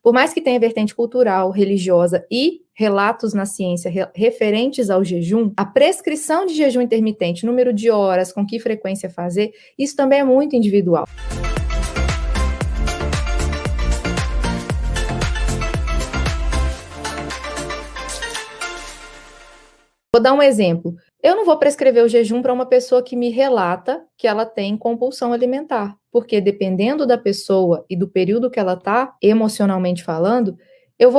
Por mais que tenha vertente cultural, religiosa e relatos na ciência referentes ao jejum, a prescrição de jejum intermitente, número de horas, com que frequência fazer, isso também é muito individual. Vou dar um exemplo. Eu não vou prescrever o jejum para uma pessoa que me relata que ela tem compulsão alimentar, porque dependendo da pessoa e do período que ela está, emocionalmente falando,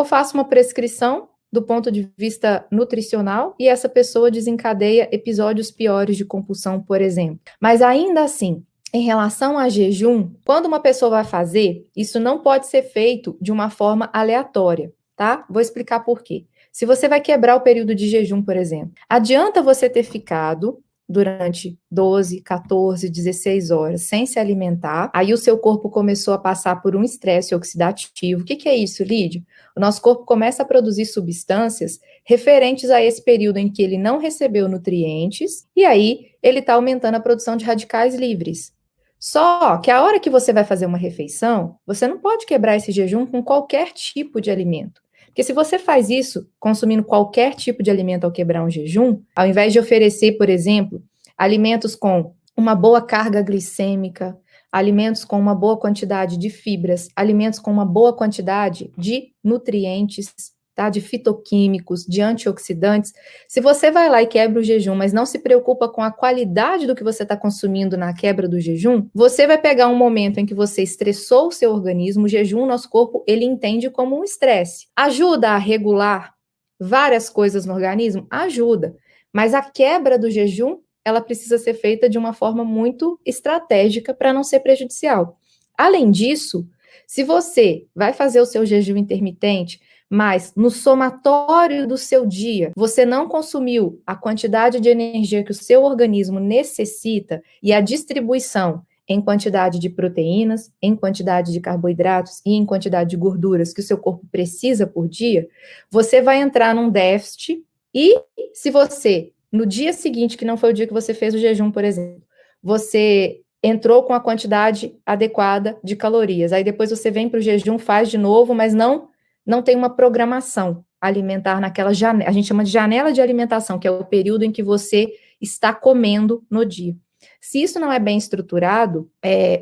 faço uma prescrição do ponto de vista nutricional e essa pessoa desencadeia episódios piores de compulsão, por exemplo. Mas ainda assim, em relação a jejum, quando uma pessoa vai fazer, isso não pode ser feito de uma forma aleatória, tá? Vou explicar por quê. Se você vai quebrar o período de jejum, por exemplo, adianta você ter ficado durante 12, 14, 16 horas sem se alimentar, aí o seu corpo começou a passar por um estresse oxidativo. O que é isso, Lídia? O nosso corpo começa a produzir substâncias referentes a esse período em que ele não recebeu nutrientes, e aí ele está aumentando a produção de radicais livres. Só que a hora que você vai fazer uma refeição, você não pode quebrar esse jejum com qualquer tipo de alimento. Porque se você faz isso, consumindo qualquer tipo de alimento ao quebrar um jejum, ao invés de oferecer, por exemplo, alimentos com uma boa carga glicêmica, alimentos com uma boa quantidade de fibras, alimentos com uma boa quantidade de nutrientes, tá? De fitoquímicos, de antioxidantes, se você vai lá e quebra o jejum, mas não se preocupa com a qualidade do que você está consumindo na quebra do jejum, você vai pegar um momento em que você estressou o seu organismo. O jejum, o nosso corpo, ele entende como um estresse. Ajuda a regular várias coisas no organismo? Ajuda. Mas a quebra do jejum, ela precisa ser feita de uma forma muito estratégica para não ser prejudicial. Além disso, se você vai fazer o seu jejum intermitente, mas no somatório do seu dia, você não consumiu a quantidade de energia que o seu organismo necessita e a distribuição em quantidade de proteínas, em quantidade de carboidratos e em quantidade de gorduras que o seu corpo precisa por dia, você vai entrar num déficit e se você, no dia seguinte, que não foi o dia que você fez o jejum, por exemplo, você entrou com a quantidade adequada de calorias, aí depois você vem para o jejum, faz de novo, mas não tem uma programação alimentar naquela janela, a gente chama de janela de alimentação, que é o período em que você está comendo no dia. Se isso não é bem estruturado,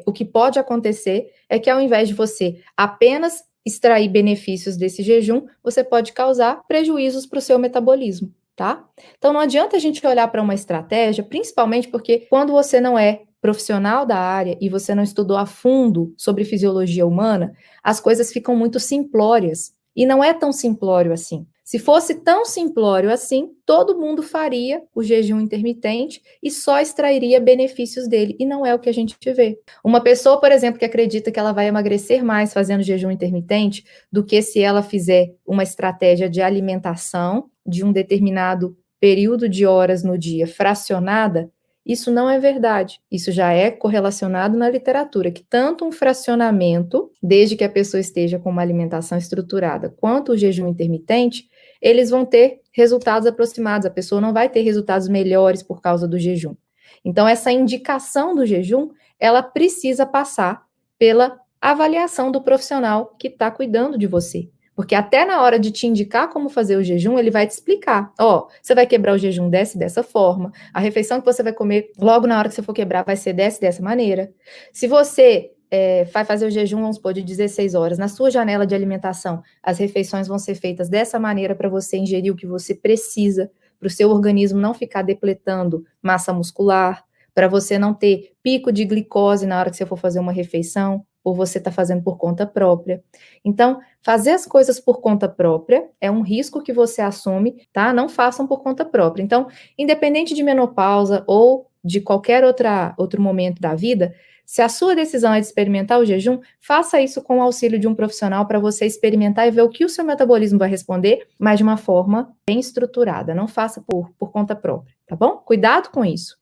o que pode acontecer é que ao invés de você apenas extrair benefícios desse jejum, você pode causar prejuízos para o seu metabolismo, tá? Então não adianta a gente olhar para uma estratégia, principalmente porque quando você não é profissional da área e você não estudou a fundo sobre fisiologia humana, as coisas ficam muito simplórias. E não é tão simplório assim. Se fosse tão simplório assim, todo mundo faria o jejum intermitente e só extrairia benefícios dele. E não é o que a gente vê. Uma pessoa, por exemplo, que acredita que ela vai emagrecer mais fazendo jejum intermitente do que se ela fizer uma estratégia de alimentação de um determinado período de horas no dia fracionada, isso não é verdade. Isso já é correlacionado na literatura, que tanto um fracionamento, desde que a pessoa esteja com uma alimentação estruturada, quanto o jejum intermitente, eles vão ter resultados aproximados. A pessoa não vai ter resultados melhores por causa do jejum. Então, essa indicação do jejum, ela precisa passar pela avaliação do profissional que está cuidando de você. Porque até na hora de te indicar como fazer o jejum, ele vai te explicar. Você vai quebrar o jejum dessa forma. A refeição que você vai comer logo na hora que você for quebrar vai ser dessa maneira. Se você vai fazer o jejum, vamos supor, de 16 horas, na sua janela de alimentação, as refeições vão ser feitas dessa maneira para você ingerir o que você precisa, para o seu organismo não ficar depletando massa muscular, para você não ter pico de glicose na hora que você for fazer uma refeição, ou você está fazendo por conta própria. Então, fazer as coisas por conta própria é um risco que você assume, tá? Não façam por conta própria. Então, independente de menopausa ou de qualquer outro momento da vida, se a sua decisão é de experimentar o jejum, faça isso com o auxílio de um profissional para você experimentar e ver o que o seu metabolismo vai responder, mas de uma forma bem estruturada. Não faça por conta própria, tá bom? Cuidado com isso.